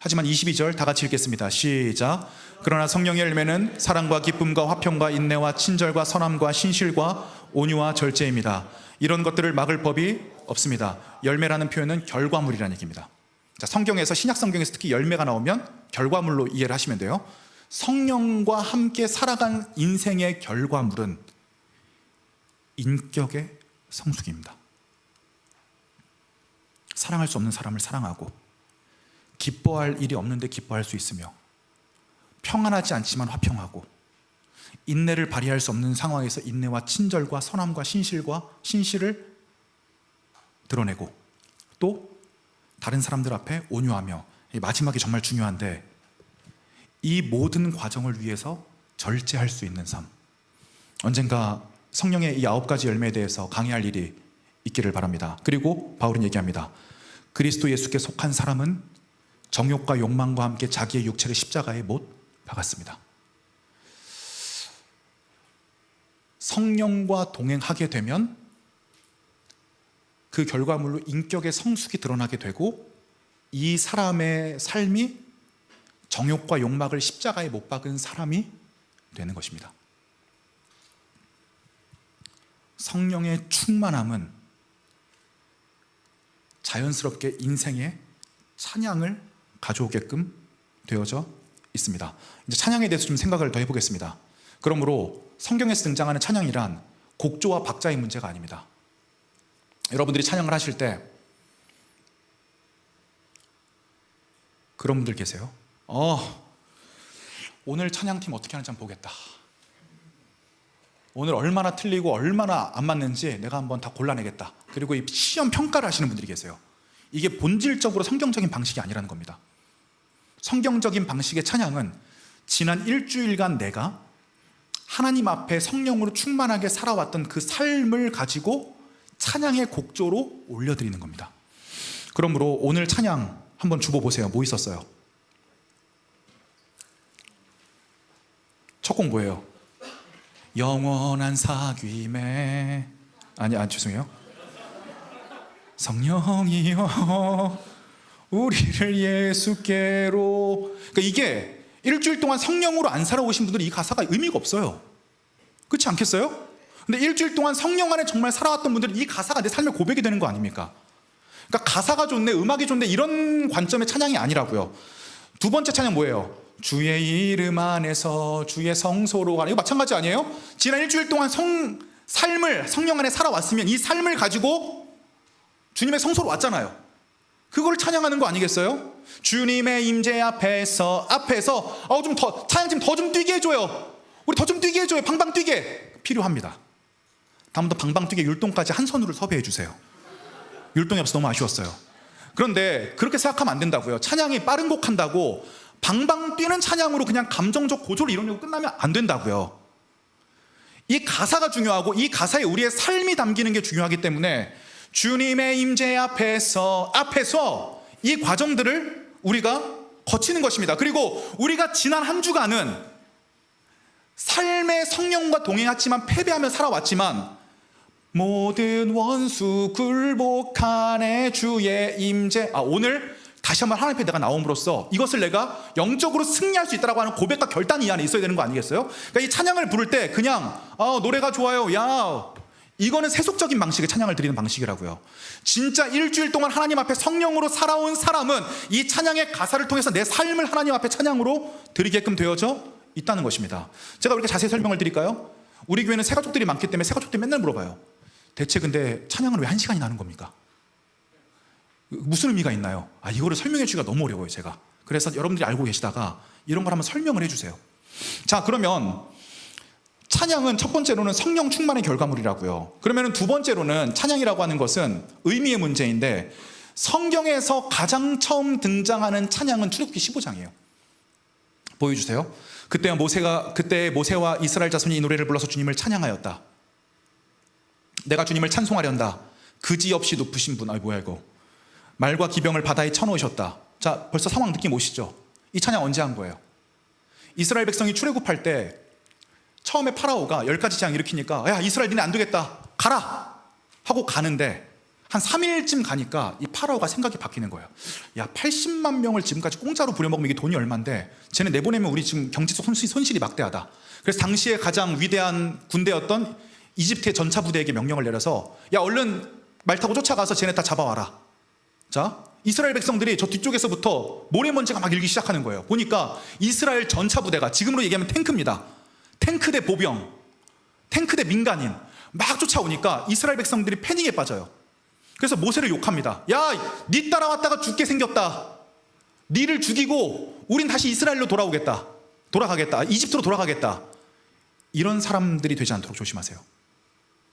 하지만 22절 다 같이 읽겠습니다. 시작. 그러나 성령의 열매는 사랑과 기쁨과 화평과 인내와 친절과 선함과 신실과 온유와 절제입니다. 이런 것들을 막을 법이 없습니다. 열매라는 표현은 결과물이라는 얘기입니다. 자, 성경에서 신약 성경에서 특히 열매가 나오면 결과물로 이해를 하시면 돼요. 성령과 함께 살아간 인생의 결과물은 인격의 성숙입니다. 사랑할 수 없는 사람을 사랑하고 기뻐할 일이 없는데 기뻐할 수 있으며 평안하지 않지만 화평하고 인내를 발휘할 수 없는 상황에서 인내와 친절과 선함과 신실을 드러내고 또 다른 사람들 앞에 온유하며, 마지막이 정말 중요한데 이 모든 과정을 위해서 절제할 수 있는 삶. 언젠가 성령의 이 9가지 열매에 대해서 강의할 일이 있기를 바랍니다. 그리고 바울은 얘기합니다. 그리스도 예수께 속한 사람은 정욕과 욕망과 함께 자기의 육체를 십자가에 못 박았습니다. 성령과 동행하게 되면 그 결과물로 인격의 성숙이 드러나게 되고 이 사람의 삶이 정욕과 욕망을 십자가에 못 박은 사람이 되는 것입니다. 성령의 충만함은 자연스럽게 인생에 찬양을 가져오게끔 되어져 있습니다. 이제 찬양에 대해서 좀 생각을 더 해보겠습니다. 그러므로 성경에서 등장하는 찬양이란 곡조와 박자의 문제가 아닙니다. 여러분들이 찬양을 하실 때 그런 분들 계세요. 오늘 찬양팀 어떻게 하는지 한번 보겠다. 오늘 얼마나 틀리고 얼마나 안 맞는지 내가 한번 다 골라내겠다. 그리고 이 시험 평가를 하시는 분들이 계세요. 이게 본질적으로 성경적인 방식이 아니라는 겁니다. 성경적인 방식의 찬양은 지난 일주일간 내가 하나님 앞에 성령으로 충만하게 살아왔던 그 삶을 가지고 찬양의 곡조로 올려드리는 겁니다. 그러므로 오늘 찬양 한번 주보 보세요. 뭐 있었어요? 첫 곡 뭐예요? 영원한 사귐에 죄송해요. 성령이여 우리를 예수께로. 그러니까 이게 일주일 동안 성령으로 안 살아오신 분들은 이 가사가 의미가 없어요. 그렇지 않겠어요? 근데 일주일 동안 성령 안에 정말 살아왔던 분들은 이 가사가 내 삶의 고백이 되는 거 아닙니까? 그러니까 가사가 좋네, 음악이 좋네, 이런 관점의 찬양이 아니라고요. 두 번째 찬양 뭐예요? 주의 이름 안에서 주의 성소로 가는. 이거 마찬가지 아니에요? 지난 일주일 동안 삶을 성령 안에 살아왔으면 이 삶을 가지고 주님의 성소로 왔잖아요. 그걸 찬양하는 거 아니겠어요? 주님의 임재 앞에서 좀 더 찬양 더 좀 뛰게 해줘요. 우리 더 좀 뛰게 해줘요. 방방 뛰게. 필요합니다. 다음부터 방방 뛰게 율동까지 한 손으로 섭외해 주세요. 율동이 없어서 너무 아쉬웠어요. 그런데 그렇게 생각하면 안 된다고요. 찬양이 빠른 곡 한다고 방방 뛰는 찬양으로 그냥 감정적 고조를 이루려고 끝나면 안 된다고요. 이 가사가 중요하고 이 가사에 우리의 삶이 담기는 게 중요하기 때문에 주님의 임재 앞에서 이 과정들을 우리가 거치는 것입니다. 그리고 우리가 지난 한 주간은 삶의 성령과 동행했지만 패배하며 살아왔지만 모든 원수 굴복하네 주의 임재. 오늘 다시 한번 하나님 앞에 내가 나옴으로써 이것을 내가 영적으로 승리할 수 있다고 하는 고백과 결단이 이 안에 있어야 되는 거 아니겠어요? 그러니까 이 찬양을 부를 때 그냥 노래가 좋아요, 야, 이거는 세속적인 방식의 찬양을 드리는 방식이라고요. 진짜 일주일 동안 하나님 앞에 성령으로 살아온 사람은 이 찬양의 가사를 통해서 내 삶을 하나님 앞에 찬양으로 드리게끔 되어져 있다는 것입니다. 제가 이렇게 자세히 설명을 드릴까요? 우리 교회는 새가족들이 많기 때문에 새가족들이 맨날 물어봐요. 대체 근데 찬양은 왜 1시간이나 하는 겁니까? 무슨 의미가 있나요? 이거를 설명해 주기가 너무 어려워요, 제가. 그래서 여러분들이 알고 계시다가 이런 걸 한번 설명을 해주세요. 자, 그러면 찬양은 첫 번째로는 성령 충만의 결과물이라고요. 그러면 두 번째로는 찬양이라고 하는 것은 의미의 문제인데 성경에서 가장 처음 등장하는 찬양은 출애굽기 15장이에요. 보여주세요. 그때 모세와 이스라엘 자손이 이 노래를 불러서 주님을 찬양하였다. 내가 주님을 찬송하련다. 그지없이 높으신 분. 뭐야 이거. 말과 기병을 바다에 쳐놓으셨다. 자, 벌써 상황 느낌 오시죠? 이 찬양 언제 한 거예요? 이스라엘 백성이 출애굽할 때 처음에 파라오가 10가지 재앙 일으키니까 야, 이스라엘 니네 안 되겠다, 가라 하고 가는데 한 3일쯤 가니까 이 파라오가 생각이 바뀌는 거예요. 야, 80만 명을 지금까지 공짜로 부려먹으면 이게 돈이 얼만데 쟤네 내보내면 우리 지금 경제적 손실이 막대하다. 그래서 당시에 가장 위대한 군대였던 이집트의 전차 부대에게 명령을 내려서 야, 얼른 말 타고 쫓아가서 쟤네 다 잡아와라. 자, 이스라엘 백성들이 저 뒤쪽에서부터 모래먼지가 막 일기 시작하는 거예요. 보니까 이스라엘 전차 부대가 지금으로 얘기하면 탱크입니다. 탱크 대 보병, 탱크 대 민간인 막 쫓아오니까 이스라엘 백성들이 패닉에 빠져요. 그래서 모세를 욕합니다. 야, 니 따라왔다가 죽게 생겼다. 니를 죽이고 우린 다시 이스라엘로 돌아가겠다. 이집트로 돌아가겠다. 이런 사람들이 되지 않도록 조심하세요.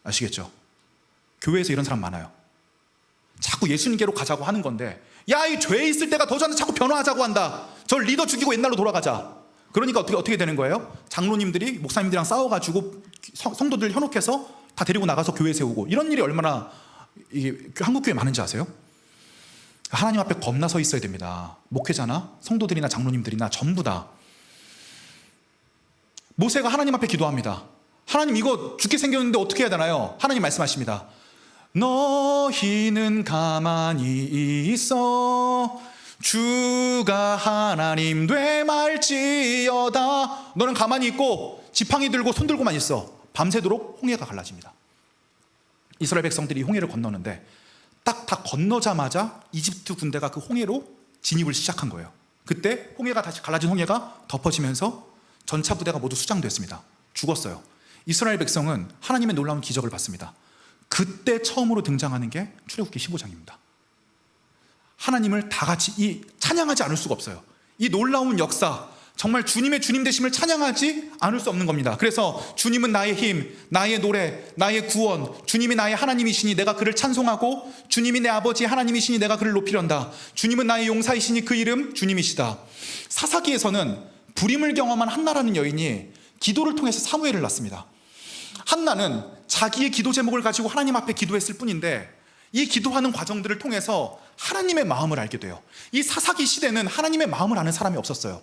아시겠죠? 교회에서 이런 사람 많아요. 자꾸 예수님께로 가자고 하는 건데 야, 이 죄에 있을 때가 더 좋은데 자꾸 변화하자고 한다. 저 리더 죽이고 옛날로 돌아가자. 그러니까 어떻게 되는 거예요? 장로님들이 목사님들이랑 싸워가지고 성도들 현혹해서 다 데리고 나가서 교회 세우고 이런 일이 얼마나 한국 교회에 많은지 아세요? 하나님 앞에 겁나 서 있어야 됩니다. 목회자나 성도들이나 장로님들이나 전부 다. 모세가 하나님 앞에 기도합니다. 하나님, 이거 죽게 생겼는데 어떻게 해야 되나요? 하나님 말씀하십니다. 너희는 가만히 있어 주가 하나님 돼 말지어다. 너는 가만히 있고 지팡이 들고 손 들고만 있어. 밤새도록 홍해가 갈라집니다. 이스라엘 백성들이 홍해를 건너는데 딱 다 건너자마자 이집트 군대가 그 홍해로 진입을 시작한 거예요. 그때 다시 갈라진 홍해가 덮어지면서 전차 부대가 모두 수장됐습니다. 죽었어요. 이스라엘 백성은 하나님의 놀라운 기적을 봤습니다. 그때 처음으로 등장하는 게 출애굽기 15장입니다. 하나님을 다 같이 찬양하지 않을 수가 없어요. 이 놀라운 역사, 정말 주님의 주님 되심을 찬양하지 않을 수 없는 겁니다. 그래서 주님은 나의 힘, 나의 노래, 나의 구원, 주님이 나의 하나님이시니 내가 그를 찬송하고 주님이 내 아버지 하나님이시니 내가 그를 높이련다. 주님은 나의 용사이시니 그 이름 주님이시다. 사사기에서는 불임을 경험한 한나라는 여인이 기도를 통해서 사무엘을 낳습니다. 한나는 자기의 기도 제목을 가지고 하나님 앞에 기도했을 뿐인데 이 기도하는 과정들을 통해서 하나님의 마음을 알게 돼요. 이 사사기 시대는 하나님의 마음을 아는 사람이 없었어요.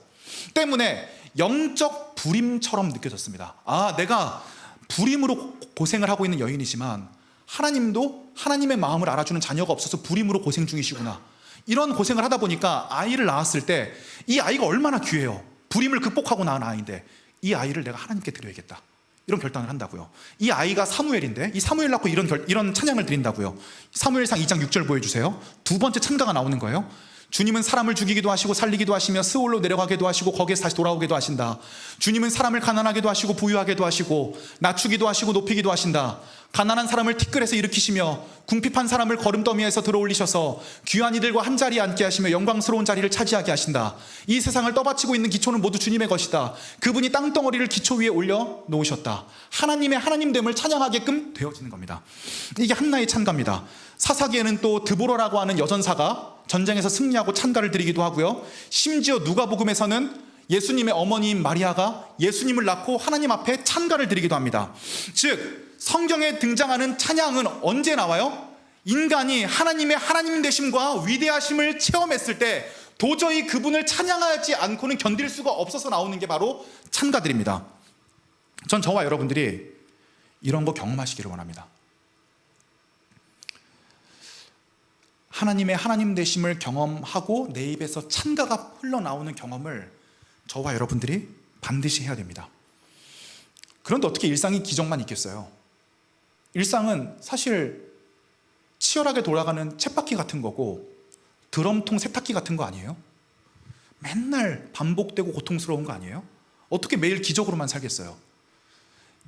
때문에 영적 불임처럼 느껴졌습니다. 내가 불임으로 고생을 하고 있는 여인이지만 하나님도 하나님의 마음을 알아주는 자녀가 없어서 불임으로 고생 중이시구나. 이런 고생을 하다 보니까 아이를 낳았을 때 이 아이가 얼마나 귀해요. 불임을 극복하고 낳은 아이인데 이 아이를 내가 하나님께 드려야겠다, 이런 결단을 한다고요. 이 아이가 사무엘인데 이 사무엘 낳고 이런 찬양을 드린다고요. 사무엘상 2장 6절 보여주세요. 두 번째 찬가가 나오는 거예요. 주님은 사람을 죽이기도 하시고 살리기도 하시며 스올로 내려가기도 하시고 거기에서 다시 돌아오기도 하신다. 주님은 사람을 가난하게도 하시고 부유하게도 하시고 낮추기도 하시고 높이기도 하신다. 가난한 사람을 티끌에서 일으키시며 궁핍한 사람을 거름더미에서 들어올리셔서 귀한 이들과 한 자리에 앉게 하시며 영광스러운 자리를 차지하게 하신다. 이 세상을 떠받치고 있는 기초는 모두 주님의 것이다. 그분이 땅덩어리를 기초 위에 올려 놓으셨다. 하나님의 하나님됨을 찬양하게끔 되어지는 겁니다. 이게 한나의 찬가입니다. 사사기에는 또 드보라라고 하는 여전사가 전쟁에서 승리하고 찬가를 드리기도 하고요. 심지어 누가복음에서는 예수님의 어머니인 마리아가 예수님을 낳고 하나님 앞에 찬가를 드리기도 합니다. 즉 성경에 등장하는 찬양은 언제 나와요? 인간이 하나님의 하나님 되심과 위대하심을 체험했을 때 도저히 그분을 찬양하지 않고는 견딜 수가 없어서 나오는 게 바로 찬가들입니다. 전 저와 여러분들이 이런 거 경험하시기를 원합니다. 하나님의 하나님 되심을 경험하고 내 입에서 찬가가 흘러나오는 경험을 저와 여러분들이 반드시 해야 됩니다. 그런데 어떻게 일상이 기적만 있겠어요? 일상은 사실 치열하게 돌아가는 쳇바퀴 같은 거고 드럼통 세탁기 같은 거 아니에요? 맨날 반복되고 고통스러운 거 아니에요? 어떻게 매일 기적으로만 살겠어요?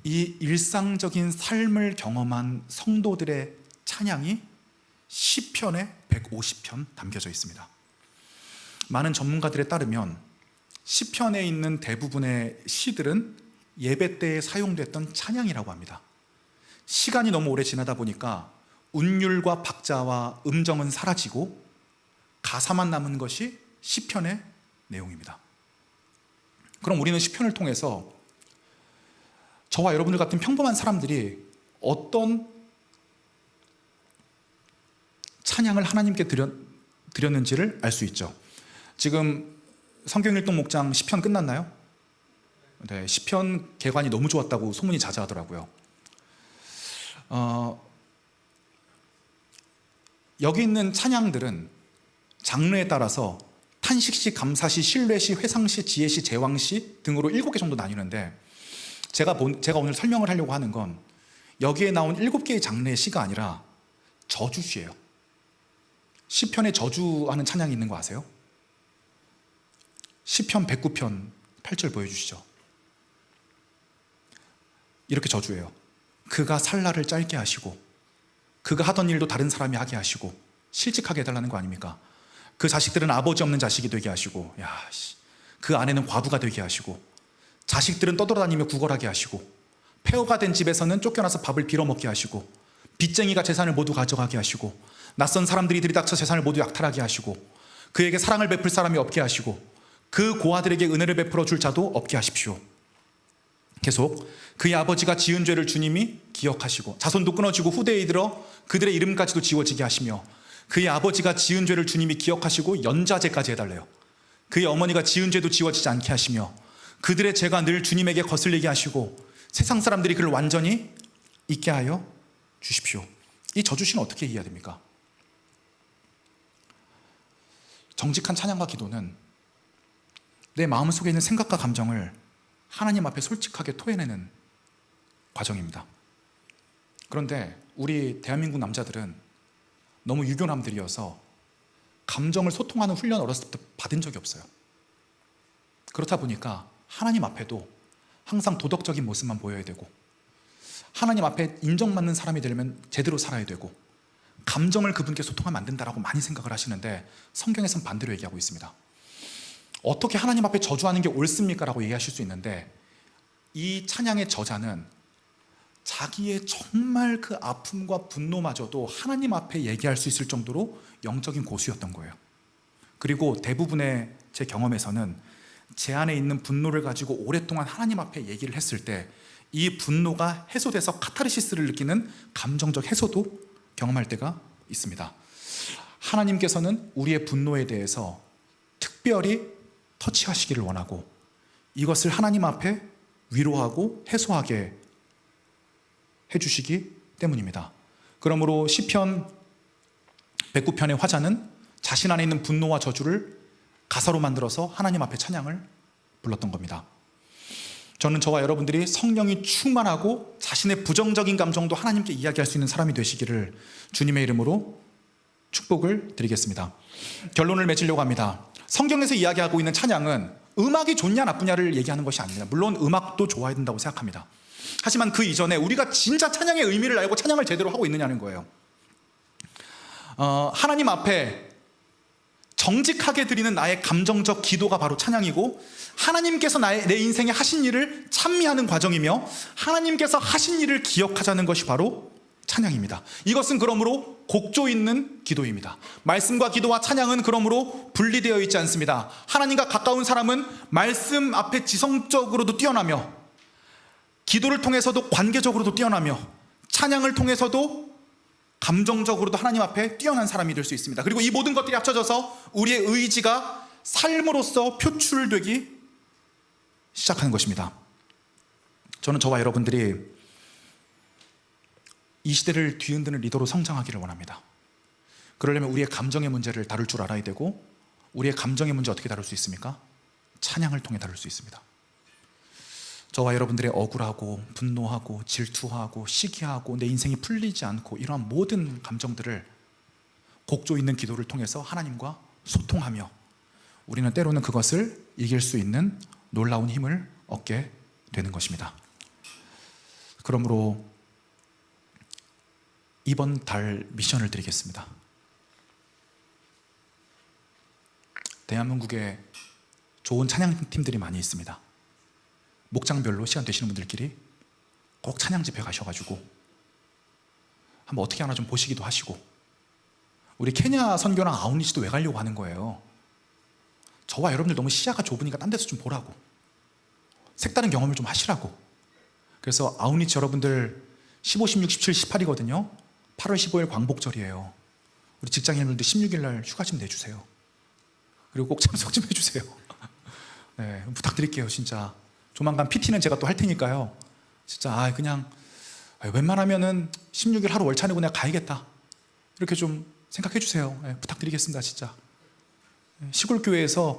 이 일상적인 삶을 경험한 성도들의 찬양이 시편의 150편 담겨져 있습니다. 많은 전문가들에 따르면 시편에 있는 대부분의 시들은 예배 때에 사용됐던 찬양이라고 합니다. 시간이 너무 오래 지나다 보니까 운율과 박자와 음정은 사라지고 가사만 남은 것이 시편의 내용입니다. 그럼 우리는 시편을 통해서 저와 여러분들 같은 평범한 사람들이 어떤 찬양을 하나님께 드렸는지를 알 수 있죠. 지금 성경일동 목장 시편 끝났나요? 네, 시편 개관이 너무 좋았다고 소문이 자자하더라고요. 여기 있는 찬양들은 장르에 따라서 탄식시, 감사시, 신뢰시, 회상시, 지혜시, 제왕시 등으로 7개 정도 나뉘는데 제가 오늘 설명을 하려고 하는 건 여기에 나온 7개의 장르의 시가 아니라 저주시예요. 시편에 저주하는 찬양이 있는 거 아세요? 시편 109편 8절 보여주시죠. 이렇게 저주해요. 그가 살 날을 짧게 하시고 그가 하던 일도 다른 사람이 하게 하시고 실직하게 해달라는 거 아닙니까? 그 자식들은 아버지 없는 자식이 되게 하시고 그 아내는 과부가 되게 하시고 자식들은 떠돌아다니며 구걸하게 하시고 폐허가 된 집에서는 쫓겨나서 밥을 빌어먹게 하시고 빚쟁이가 재산을 모두 가져가게 하시고 낯선 사람들이 들이닥쳐 재산을 모두 약탈하게 하시고 그에게 사랑을 베풀 사람이 없게 하시고 그 고아들에게 은혜를 베풀어 줄 자도 없게 하십시오. 계속 그의 아버지가 지은 죄를 주님이 기억하시고 자손도 끊어지고 후대에 이르러 그들의 이름까지도 지워지게 하시며 그의 아버지가 지은 죄를 주님이 기억하시고 연좌제까지 해달래요. 그의 어머니가 지은 죄도 지워지지 않게 하시며 그들의 죄가 늘 주님에게 거슬리게 하시고 세상 사람들이 그를 완전히 잊게 하여 주십시오. 이 저주시는 어떻게 이해해야 됩니까? 정직한 찬양과 기도는 내 마음속에 있는 생각과 감정을 하나님 앞에 솔직하게 토해내는 과정입니다. 그런데 우리 대한민국 남자들은 너무 유교남들이어서 감정을 소통하는 훈련 어렸을 때 받은 적이 없어요. 그렇다 보니까 하나님 앞에도 항상 도덕적인 모습만 보여야 되고 하나님 앞에 인정받는 사람이 되려면 제대로 살아야 되고 감정을 그분께 소통하면 안 된다라고 많이 생각을 하시는데 성경에서는 반대로 얘기하고 있습니다. 어떻게 하나님 앞에 저주하는 게 옳습니까? 라고 얘기하실 수 있는데 이 찬양의 저자는 자기의 정말 그 아픔과 분노마저도 하나님 앞에 얘기할 수 있을 정도로 영적인 고수였던 거예요. 그리고 대부분의 제 경험에서는 제 안에 있는 분노를 가지고 오랫동안 하나님 앞에 얘기를 했을 때 이 분노가 해소돼서 카타르시스를 느끼는 감정적 해소도 경험할 때가 있습니다. 하나님께서는 우리의 분노에 대해서 특별히 터치하시기를 원하고 이것을 하나님 앞에 위로하고 해소하게 해주시기 때문입니다. 그러므로 시편 109편의 화자는 자신 안에 있는 분노와 저주를 가사로 만들어서 하나님 앞에 찬양을 불렀던 겁니다. 저는 저와 여러분들이 성령이 충만하고 자신의 부정적인 감정도 하나님께 이야기할 수 있는 사람이 되시기를 주님의 이름으로 축복을 드리겠습니다. 결론을 맺으려고 합니다. 성경에서 이야기하고 있는 찬양은 음악이 좋냐 나쁘냐를 얘기하는 것이 아닙니다. 물론 음악도 좋아야 된다고 생각합니다. 하지만 그 이전에 우리가 진짜 찬양의 의미를 알고 찬양을 제대로 하고 있느냐는 거예요. 하나님 앞에 정직하게 드리는 나의 감정적 기도가 바로 찬양이고, 하나님께서 내 인생에 하신 일을 찬미하는 과정이며 하나님께서 하신 일을 기억하자는 것이 바로 찬양입니다. 이것은 그러므로 곡조 있는 기도입니다. 말씀과 기도와 찬양은 그러므로 분리되어 있지 않습니다. 하나님과 가까운 사람은 말씀 앞에 지성적으로도 뛰어나며, 기도를 통해서도 관계적으로도 뛰어나며, 찬양을 통해서도 감정적으로도 하나님 앞에 뛰어난 사람이 될 수 있습니다. 그리고 이 모든 것들이 합쳐져서 우리의 의지가 삶으로서 표출되기 시작하는 것입니다. 저는 저와 여러분들이 이 시대를 뒤흔드는 리더로 성장하기를 원합니다. 그러려면 우리의 감정의 문제를 다룰 줄 알아야 되고, 우리의 감정의 문제 어떻게 다룰 수 있습니까? 찬양을 통해 다룰 수 있습니다. 저와 여러분들의 억울하고 분노하고 질투하고 시기하고 내 인생이 풀리지 않고 이러한 모든 감정들을 곡조 있는 기도를 통해서 하나님과 소통하며, 우리는 때로는 그것을 이길 수 있는 놀라운 힘을 얻게 되는 것입니다. 그러므로 이번 달 미션을 드리겠습니다. 대한민국에 좋은 찬양팀들이 많이 있습니다. 목장별로 시간 되시는 분들끼리 꼭 찬양 집회 가셔가지고 한번 어떻게 하나 좀 보시기도 하시고, 우리 케냐 선교랑 아웃리치도 왜 가려고 하는 거예요? 저와 여러분들 너무 시야가 좁으니까 딴 데서 좀 보라고, 색다른 경험을 좀 하시라고. 그래서 아웃리치 여러분들 15, 16, 17, 18이거든요 8월 15일 광복절이에요. 우리 직장인분들 16일 날 휴가 좀 내주세요. 그리고 꼭 참석 좀 해주세요. 네, 부탁드릴게요. 진짜 조만간 PT는 제가 또 할 테니까요. 진짜 그냥 웬만하면은 16일 하루 월차 내고 내가 가야겠다, 이렇게 좀 생각해 주세요. 네, 부탁드리겠습니다. 진짜 시골 교회에서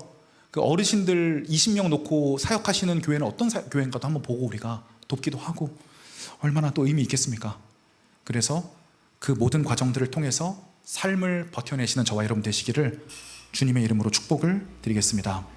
그 어르신들 20명 놓고 사역하시는 교회는 어떤 교회인가도 한번 보고 우리가 돕기도 하고, 얼마나 또 의미 있겠습니까? 그래서 그 모든 과정들을 통해서 삶을 버텨내시는 저와 여러분 되시기를 주님의 이름으로 축복을 드리겠습니다.